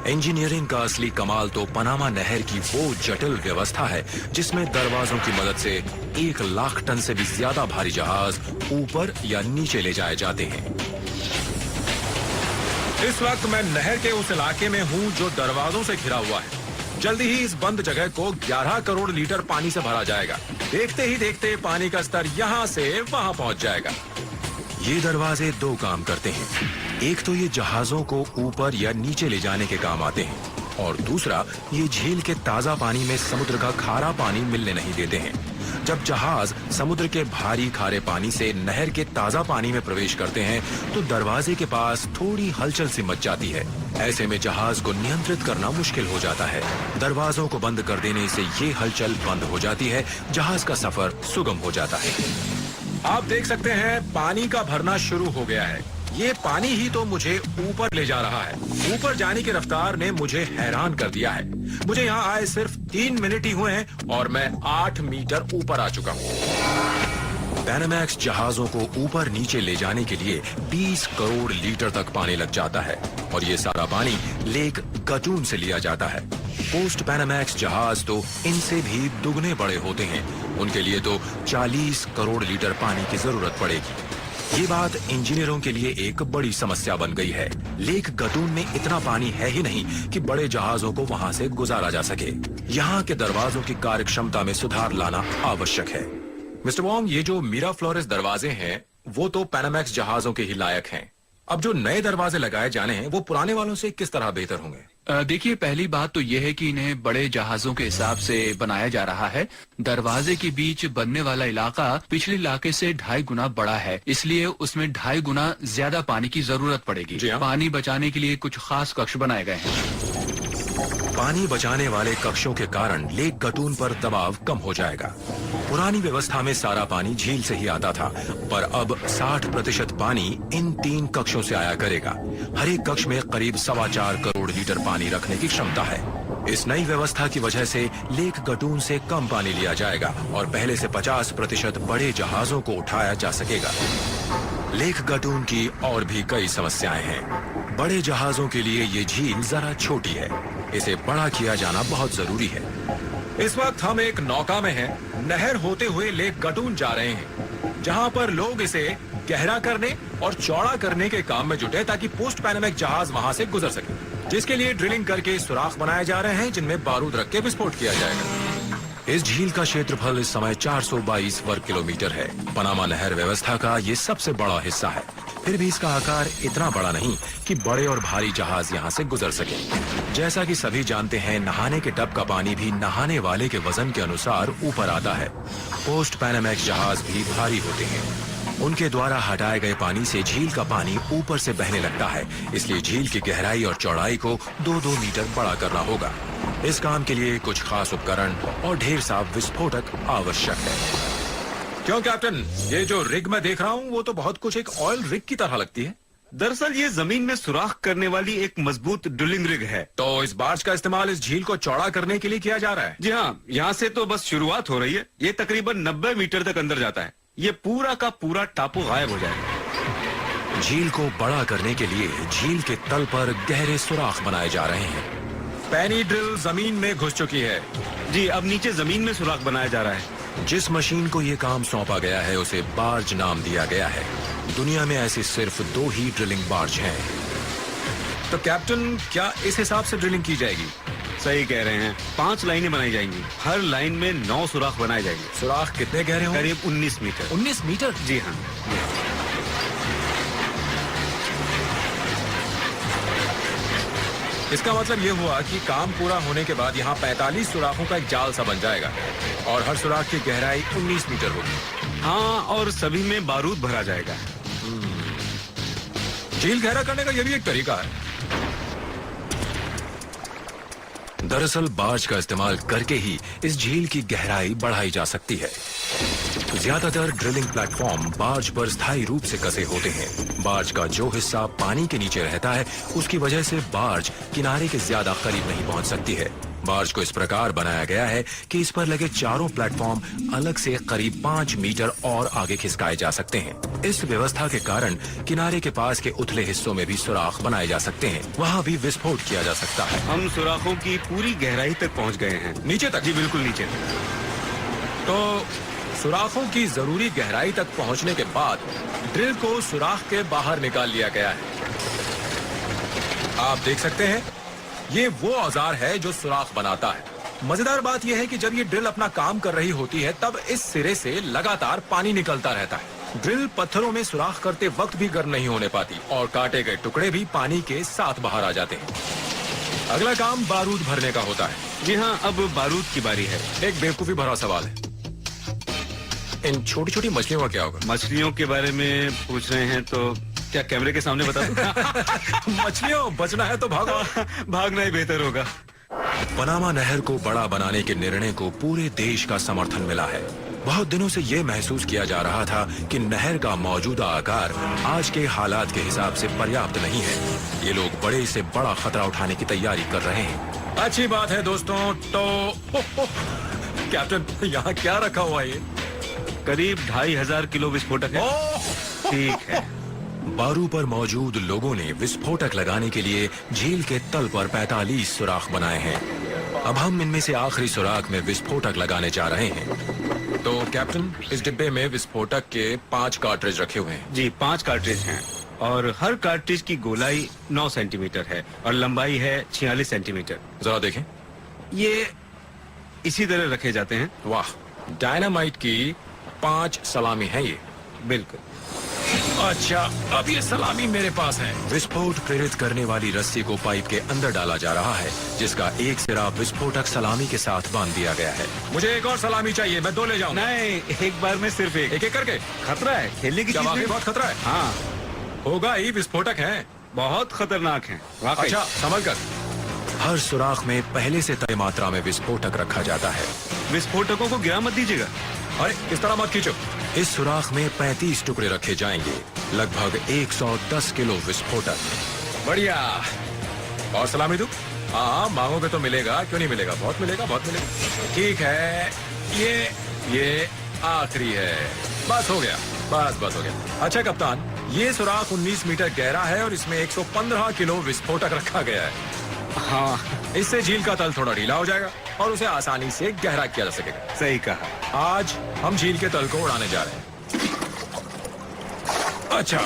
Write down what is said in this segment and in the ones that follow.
Engineering का असली कमाल तो पनामा नहर की वो जटिल व्यवस्था है जिसमें दरवाजों की मदद से 1,00,000 टन से भी ज्यादा भारी जहाज ऊपर या नीचे ले जाए जाते हैं। इस वक्त मैं नहर के उस इलाके में हूँ जो दरवाजों से घिरा हुआ है। जल्दी ही इस बंद जगह को 11 करोड़ लीटर पानी से भरा जाएगा। देखते ही देखते पानी का स्तर यहाँ से वहाँ पहुँच जाएगा। ये दरवाजे दो काम करते हैं। एक तो ये जहाजों को ऊपर या नीचे ले जाने के काम आते हैं और दूसरा ये झील के ताजा पानी में समुद्र का खारा पानी मिलने नहीं देते हैं। जब जहाज समुद्र के भारी खारे पानी से नहर के ताजा पानी में प्रवेश करते हैं तो दरवाजे के पास थोड़ी हलचल सी मच जाती है। ऐसे में जहाज को नियंत्रित करना मुश्किल हो जाता है। दरवाजों को बंद कर देने से ये हलचल बंद हो जाती है, जहाज का सफर सुगम हो जाता है। आप देख सकते हैं पानी का भरना शुरू हो गया है। ये पानी ही तो मुझे ऊपर ले जा रहा है। ऊपर जाने की रफ्तार ने मुझे हैरान कर दिया है। मुझे यहाँ आए सिर्फ 3 मिनट ही हुए हैं और मैं 8 मीटर ऊपर आ चुका हूँ। पैनामैक्स जहाजों को ऊपर नीचे ले जाने के लिए 20 करोड़ लीटर तक पानी लग जाता है और ये सारा पानी लेक गटून से लिया जाता है। पोस्ट पैनामैक्स जहाज तो इनसे भी दुगने बड़े होते हैं। उनके लिए तो 40 करोड़ लीटर पानी की जरूरत पड़ेगी। ये बात इंजीनियरों के लिए एक बड़ी समस्या बन गई है। लेक गटून में इतना पानी है ही नहीं कि बड़े जहाजों को वहां से गुजारा जा सके। यहाँ के दरवाजों की कार्यक्षमता में सुधार लाना आवश्यक है। मिस्टर वोंग, ये जो मीरा फ्लोरेस दरवाजे हैं वो तो पैनामैक्स जहाजों के ही लायक हैं। अब जो नए दरवाजे लगाए जाने हैं वो पुराने वालों से किस तरह बेहतर होंगे? देखिए, पहली बात तो यह है कि इन्हें बड़े जहाजों के हिसाब से बनाया जा रहा है। दरवाजे के बीच बनने वाला इलाका पिछले इलाके से 2.5 गुना बड़ा है, इसलिए उसमें 2.5 गुना ज्यादा पानी की जरूरत पड़ेगी। पानी बचाने के लिए कुछ खास कक्ष बनाए गए हैं। पानी बचाने वाले कक्षों के कारण लेक गटून पर दबाव कम हो जाएगा। पुरानी व्यवस्था में सारा पानी झील से ही आता था, पर अब 60% पानी इन 3 कक्षों से आया करेगा। हर एक कक्ष में करीब 4.25 करोड़ लीटर पानी रखने की क्षमता है। इस नई व्यवस्था की वजह से लेक गटून से कम पानी लिया जाएगा और पहले से 50% बड़े जहाजों को उठाया जा सकेगा। लेक गटून की और भी कई समस्याएं हैं। बड़े जहाजों के लिए ये झील जरा छोटी है। इसे बड़ा किया जाना बहुत जरूरी है। इस वक्त हम एक नौका में हैं। नहर होते हुए लेक गटून जा रहे हैं, जहां पर लोग इसे गहरा करने और चौड़ा करने के काम में जुटे ताकि पोस्ट पैनामैक्स जहाज वहां से गुजर सके, जिसके लिए ड्रिलिंग करके सुराख बनाए जा रहे हैं जिनमें बारूद रख के विस्फोट किया जाएगा। इस झील का क्षेत्रफल इस समय 422 वर्ग किलोमीटर है। पनामा नहर व्यवस्था का ये सबसे बड़ा हिस्सा है। फिर भी इसका आकार इतना बड़ा नहीं कि बड़े और भारी जहाज यहाँ से गुजर सके। जैसा कि सभी जानते हैं, नहाने के टब का पानी भी नहाने वाले के वजन के अनुसार ऊपर आता है। पोस्ट पैनामैक्स जहाज भी भारी होते हैं। उनके द्वारा हटाए गए पानी से झील का पानी ऊपर से बहने लगता है, इसलिए झील की गहराई और चौड़ाई को 2-2 मीटर बड़ा करना होगा। इस काम के लिए कुछ खास उपकरण और ढेर सा विस्फोटक आवश्यक है। क्यों कैप्टन, ये जो रिग मैं देख रहा हूँ वो तो बहुत कुछ एक ऑयल रिग की तरह लगती है। दरअसल ये जमीन में सुराख करने वाली एक मजबूत ड्रिलिंग रिग है। तो इस बार्ज का इस्तेमाल इस झील को चौड़ा करने के लिए किया जा रहा है? जी हाँ, यहाँ से तो बस शुरुआत हो रही है। ये तकरीबन 90 मीटर तक अंदर जाता है। ये पूरा का पूरा टापू गायब हो जाएगा। झील को बड़ा करने के लिए झील के तल पर गहरे सुराख बनाए जा रहे हैं। पैनी ड्रिल जमीन में घुस चुकी है। जी, अब नीचे जमीन में सुराख बनाया जा रहा है। जिस मशीन को ये काम सौंपा गया है उसे बार्ज नाम दिया गया है। दुनिया में ऐसी सिर्फ 2 ही ड्रिलिंग बार्ज हैं। तो कैप्टन, क्या इस हिसाब से ड्रिलिंग की जाएगी? सही कह रहे हैं। 5 लाइनें बनाई जाएंगी। हर लाइन में 9 सुराख बनाए जाएंगे। सुराख कितने गहरे होंगे? करीब 19 मीटर। 19 मीटर? जी हाँ। इसका मतलब ये हुआ कि काम पूरा होने के बाद यहाँ 45 सुराखों का एक जाल सा बन जाएगा और हर सुराख की गहराई 19 मीटर होगी। हाँ, और सभी में बारूद भरा जाएगा। झील गहरा करने का ये भी एक तरीका है। दरअसल बार्ज का इस्तेमाल करके ही इस झील की गहराई बढ़ाई जा सकती है। ज्यादातर ड्रिलिंग प्लेटफॉर्म बार्ज पर स्थायी रूप से कसे होते हैं। बार्ज का जो हिस्सा पानी के नीचे रहता है उसकी वजह से बार्ज किनारे के ज्यादा करीब नहीं पहुंच सकती है। बार्ज को इस प्रकार बनाया गया है कि इस पर लगे चारों प्लेटफॉर्म अलग से करीब 5 मीटर और आगे खिसकाए जा सकते हैं। इस व्यवस्था के कारण किनारे के पास के उथले हिस्सों में भी सुराख बनाए जा सकते हैं, वहाँ भी विस्फोट किया जा सकता है। हम सुराखों की पूरी गहराई तक पहुंच गए हैं। नीचे तक? जी बिल्कुल नीचे तक। तो सुराखों की जरूरी गहराई तक पहुंचने के बाद ड्रिल को सुराख के बाहर निकाल लिया गया है। आप देख सकते हैं, ये वो औजार है जो सुराख बनाता है। मजेदार बात यह है कि जब ये ड्रिल अपना काम कर रही होती है तब इस सिरे से लगातार पानी निकलता रहता है। ड्रिल पत्थरों में सुराख करते वक्त भी गर्म नहीं होने पाती और काटे गए टुकड़े भी पानी के साथ बाहर आ जाते हैं। अगला काम बारूद भरने का होता है। जी हाँ, अब बारूद की बारी है। एक बेवकूफी भरा सवाल है, इन छोटी छोटी मछलियों का क्या होगा? मछलियों के बारे में पूछ रहे हैं तो क्या कैमरे के सामने बता दूं? मछलियों, बचना है तो भागो। भागना ही बेहतर होगा। पनामा नहर को बड़ा बनाने के निर्णय को पूरे देश का समर्थन मिला है। बहुत दिनों से ये महसूस किया जा रहा था कि नहर का मौजूदा आकार आज के हालात के हिसाब से पर्याप्त नहीं है। ये लोग बड़े से बड़ा खतरा उठाने की तैयारी कर रहे हैं। अच्छी बात है दोस्तों। तो कैप्टन, यहाँ क्या रखा हुआ है? ये करीब 2500 किलो विस्फोटक है। ठीक है। बारू पर मौजूद लोगों ने विस्फोटक लगाने के लिए झील के तल पर 45 सुराख बनाए हैं। अब हम इनमें से आखिरी सुराख में विस्फोटक लगाने जा रहे हैं। तो कैप्टन, इस डिब्बे में विस्फोटक के 5 कार्ट्रिज रखे हुए हैं। जी, 5 कार्ट्रिज हैं और हर कार्ट्रिज की गोलाई 9 सेंटीमीटर है और लंबाई है 46 सेंटीमीटर। जरा देखें। ये इसी तरह रखे जाते हैं। वाह, डायनामाइट की 5 सलामी है ये। बिल्कुल। अच्छा, अब ये सलामी मेरे पास है। विस्फोट प्रेरित करने वाली रस्सी को पाइप के अंदर डाला जा रहा है, जिसका एक सिरा विस्फोटक सलामी के साथ बांध दिया गया है। मुझे एक और सलामी चाहिए, मैं 2 ले जाऊंगा। नहीं, एक बार में सिर्फ एक। एक करके? खतरा है, खेलने की क्या चीज वाकई नहीं। बहुत खतरा है? हाँ, होगा ही, विस्फोटक है। बहुत खतरनाक है वाकई। अच्छा, संभल कर। हर सुराख में पहले से तय मात्रा में विस्फोटक रखा जाता है। विस्फोटकों को गिरा मत दीजिएगा। अरे, इस तरह मत खींचो। इस सुराख में 35 टुकड़े रखे जाएंगे, लगभग 110 किलो विस्फोटक। बढ़िया। और सलामी दूं? हाँ, मांगोगे तो मिलेगा, क्यों नहीं मिलेगा? बहुत मिलेगा, बहुत मिलेगा। ठीक है, ये आखिरी है। बस हो गया, बस हो गया। अच्छा कप्तान, ये सुराख 19 मीटर गहरा है और इसमें 115 किलो विस्फोटक रखा गया है। हाँ, इससे झील का तल थोड़ा ढीला हो जाएगा और उसे आसानी से गहरा किया जा सकेगा। सही कहा। आज हम झील के तल को उड़ाने जा रहे हैं। अच्छा,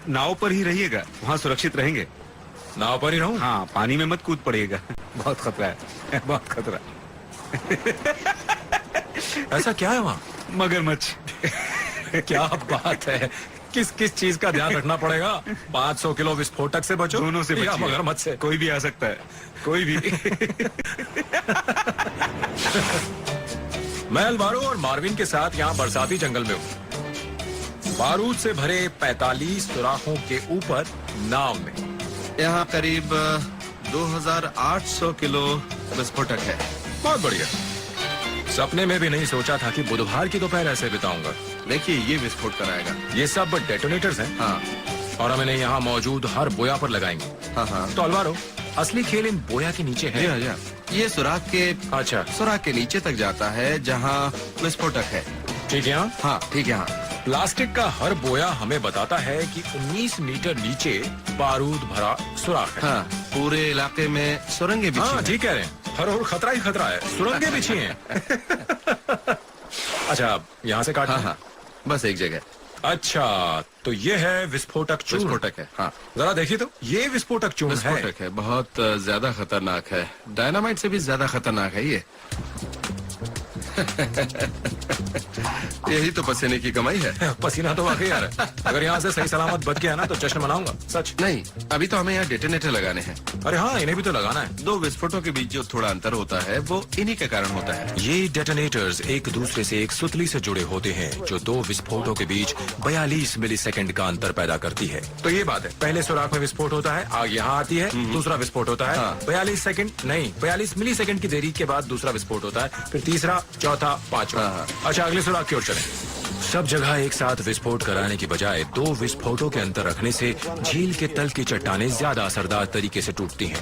नाव पर ही रहिएगा, वहाँ सुरक्षित रहेंगे। नाव पर ही रहूं? हाँ, पानी में मत कूद पड़िएगा। बहुत खतरा है, बहुत खतरा। ऐसा क्या है वहाँ? मगरमच्छ। क्या बात है। किस किस चीज का ध्यान रखना पड़ेगा? 500 किलो विस्फोटक से बचो, दोनों से या बचिए। मगरमच्छ से? कोई भी आ सकता है, कोई भी। मैं अल्वारो और मार्विन के साथ यहाँ बरसाती जंगल में हूँ, बारूद से भरे 45 सुराखों के ऊपर नाव में। यहाँ करीब 2800 किलो विस्फोटक है। बहुत बढ़िया। सपने में भी नहीं सोचा था कि बुधवार की दोपहर ऐसे बिताऊंगा। देखिए, ये विस्फोट कराएगा। ये सब डेटोनेटर्स हैं। हाँ और हम इन्हें यहाँ मौजूद हर बोया पर लगाएंगे। हाँ। तो अल्वारो, असली खेल इन बोया के नीचे है। जी हाँ, जी हाँ। ये सुराख के नीचे तक जाता है जहाँ विस्फोटक है। ठीक है। हाँ, हाँ ठीक है। हाँ, प्लास्टिक का हर बोया हमें बताता है कि 19 मीटर नीचे बारूद भरा सुराख है। हाँ, पूरे इलाके में सुरंगें बिछी हाँ, हैं। ठीक कह रहे हैं। हर और खतरा ही खतरा है, सुरंगें बिछी हैं। अच्छा, यहाँ से काटना हाँ है? हाँ, बस एक जगह। अच्छा, तो ये है विस्फोटक चूर्ण। विस्फोटक है। हाँ, जरा देखिए तो, ये विस्फोटक चूर्ण है। विस्फोटक है, बहुत ज्यादा खतरनाक है। डायनामाइट से भी ज्यादा खतरनाक है ये। यही तो पसीने की कमाई है। पसीना तो वाकई आ रहा है। अगर यहाँ से सही सलामत बच गया ना तो जश्न मनाऊंगा, सच। नहीं, अभी तो हमें यहाँ डेटोनेटर लगाने हैं। अरे हाँ, इन्हें भी तो लगाना है। 2 विस्फोटों के बीच जो थोड़ा अंतर होता है वो इन्हीं के कारण होता है। ये डेटोनेटर्स एक दूसरे से एक सुतली से जुड़े होते हैं जो 2 विस्फोटों के बीच 42 मिलीसेकंड का अंतर पैदा करती है। तो ये बात है, पहले सुराख में विस्फोट होता है, आग यहाँ आती है, दूसरा विस्फोट होता है। हाँ। 42 मिलीसेकंड की देरी के बाद दूसरा विस्फोट होता है, फिर तीसरा, चौथा, पांचवा। हाँ। अच्छा, अगले सुराख की ओर चलें। सब जगह एक साथ विस्फोट कराने की बजाय 2 विस्फोटों के अंतर रखने से झील के तल की चट्टानें ज्यादा असरदार तरीके से टूटती हैं।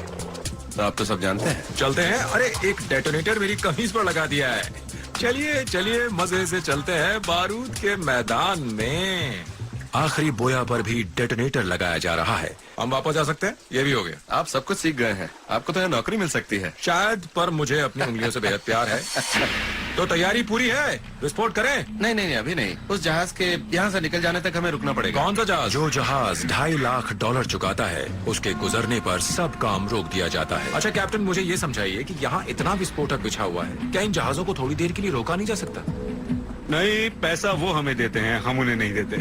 आप तो सब जानते हैं। चलते हैं। अरे एक डेटोनेटर मेरी कमीज पर लगा दिया है। चलिए चलिए मजे से चलते हैं बारूद के मैदान में। आखिरी बोया पर भी डेटोनेटर लगाया जा रहा है। हम वापस जा सकते हैं? ये भी हो गया। आप सब कुछ सीख गए हैं। आपको तो यहाँ नौकरी मिल सकती है। शायद, पर मुझे अपनी उंगलियों से बेहद प्यार है। तो तैयारी पूरी है? विस्फोट करें? नहीं नहीं अभी नहीं। उस जहाज के यहाँ से निकल जाने तक हमें रुकना पड़ेगा। कौन सा जहाज? जो जहाज $2.5 लाख चुकाता है, उसके गुजरने पर सब काम रोक दिया जाता है। अच्छा कैप्टन, मुझे ये समझाइए कि यहाँ इतना विस्फोटक बिछा हुआ है, क्या इन जहाजों को थोड़ी देर के लिए रोका नहीं जा सकता? नहीं, पैसा वो हमें देते हैं, हम उन्हें नहीं देते।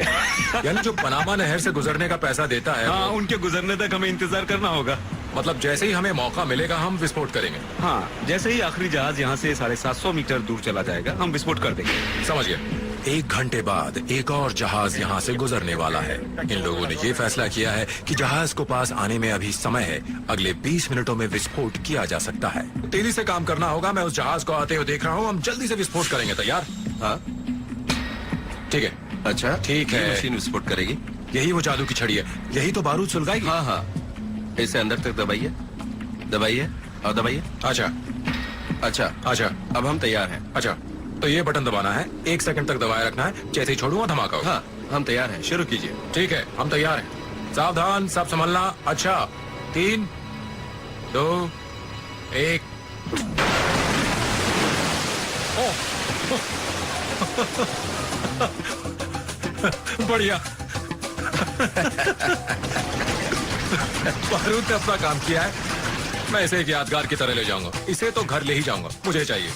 यानी जो पनामा नहर से गुजरने का पैसा देता है, हाँ, उनके गुजरने तक हमें इंतजार करना होगा। मतलब जैसे ही हमें मौका मिलेगा हम विस्फोट करेंगे। हाँ, जैसे ही आखिरी जहाज यहाँ से 750 मीटर दूर चला जाएगा, हम विस्फोट कर देंगे। समझ गए। 1 घंटे बाद एक और जहाज यहाँ से गुजरने वाला है। इन लोगों ने ये फैसला किया है कि जहाज को पास आने में अभी समय है। अगले 20 मिनटों में विस्फोट किया जा सकता है। तेजी से काम करना होगा। मैं उस जहाज को आते हुए देख रहा हूँ। हम जल्दी से विस्फोट करेंगे। तैयार? हाँ ठीक है। अच्छा ठीक ये है। मशीन विस्फोट करेगी। यही वो जादू की छड़ी है। यही तो बारूद सुलगाएगी। हाँ हाँ, इसे अंदर तक दबाइए, दबाइए और दबाइए। अच्छा अच्छा अच्छा अब हम तैयार हैं। अच्छा, तो ये बटन दबाना है। 1 सेकंड तक दबाए रखना है। जैसे ही छोड़ूंगा धमाका होगा। हाँ हम तैयार हैं, शुरू कीजिए। ठीक है, हम तैयार हैं। सावधान, सब संभलना। अच्छा 3 2 1। बढ़िया। बारूद ने अपना काम किया है। मैं इसे एक यादगार की तरह ले जाऊंगा। इसे तो घर ले ही जाऊंगा, मुझे चाहिए।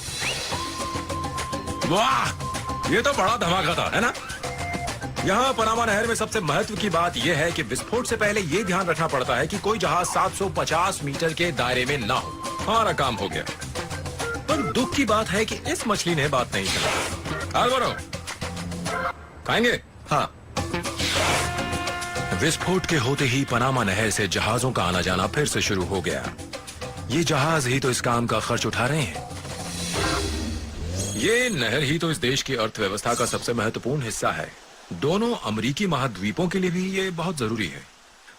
वाह, ये तो बड़ा धमाका था, है ना? यहाँ पनामा नहर में सबसे महत्व की बात यह है कि विस्फोट से पहले ये ध्यान रखना पड़ता है कि कोई जहाज 750 मीटर के दायरे में ना हो। हमारा काम हो गया। पर दुख की बात है कि इस मछली ने बात नहीं चला। आलवारो, खाएंगे? हाँ विस्फोट के होते ही पनामा नहर से जहाजों का आना जाना फिर से शुरू हो गया। ये जहाज ही तो इस काम का खर्च उठा रहे हैं। ये नहर ही तो इस देश की अर्थव्यवस्था का सबसे महत्वपूर्ण हिस्सा है। दोनों अमेरिकी महाद्वीपों के लिए भी ये बहुत जरूरी है।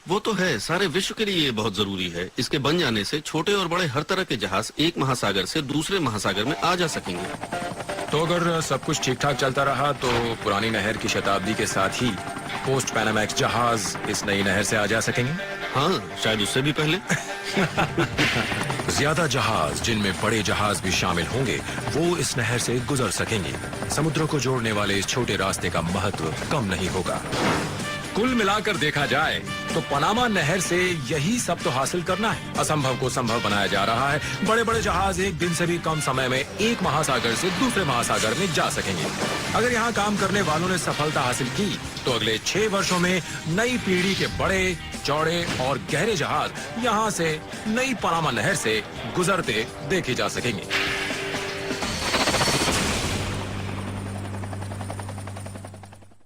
वो तो है, सारे विश्व के लिए ये बहुत जरूरी है। इसके बन जाने से छोटे और बड़े हर तरह के जहाज एक महासागर से दूसरे महासागर में आ जा सकेंगे। तो अगर सब कुछ ठीक ठाक चलता रहा तो पुरानी नहर की शताब्दी के साथ ही पोस्ट पैनामैक्स जहाज इस नई नहर से आ जा सकेंगे। हाँ, शायद उससे भी पहले। ज्यादा जहाज, जिनमें बड़े जहाज भी शामिल होंगे, वो इस नहर से गुजर सकेंगे। समुद्रों को जोड़ने वाले इस छोटे रास्ते का महत्व कम नहीं होगा। कुल मिलाकर देखा जाए तो पनामा नहर से यही सब तो हासिल करना है। असंभव को संभव बनाया जा रहा है। बड़े बड़े जहाज एक दिन से भी कम समय में एक महासागर से दूसरे महासागर में जा सकेंगे। अगर यहाँ काम करने वालों ने सफलता हासिल की तो अगले 6 वर्षों में नई पीढ़ी के बड़े, चौड़े और गहरे जहाज यहाँ से नई पनामा नहर से गुजरते देखे जा सकेंगे।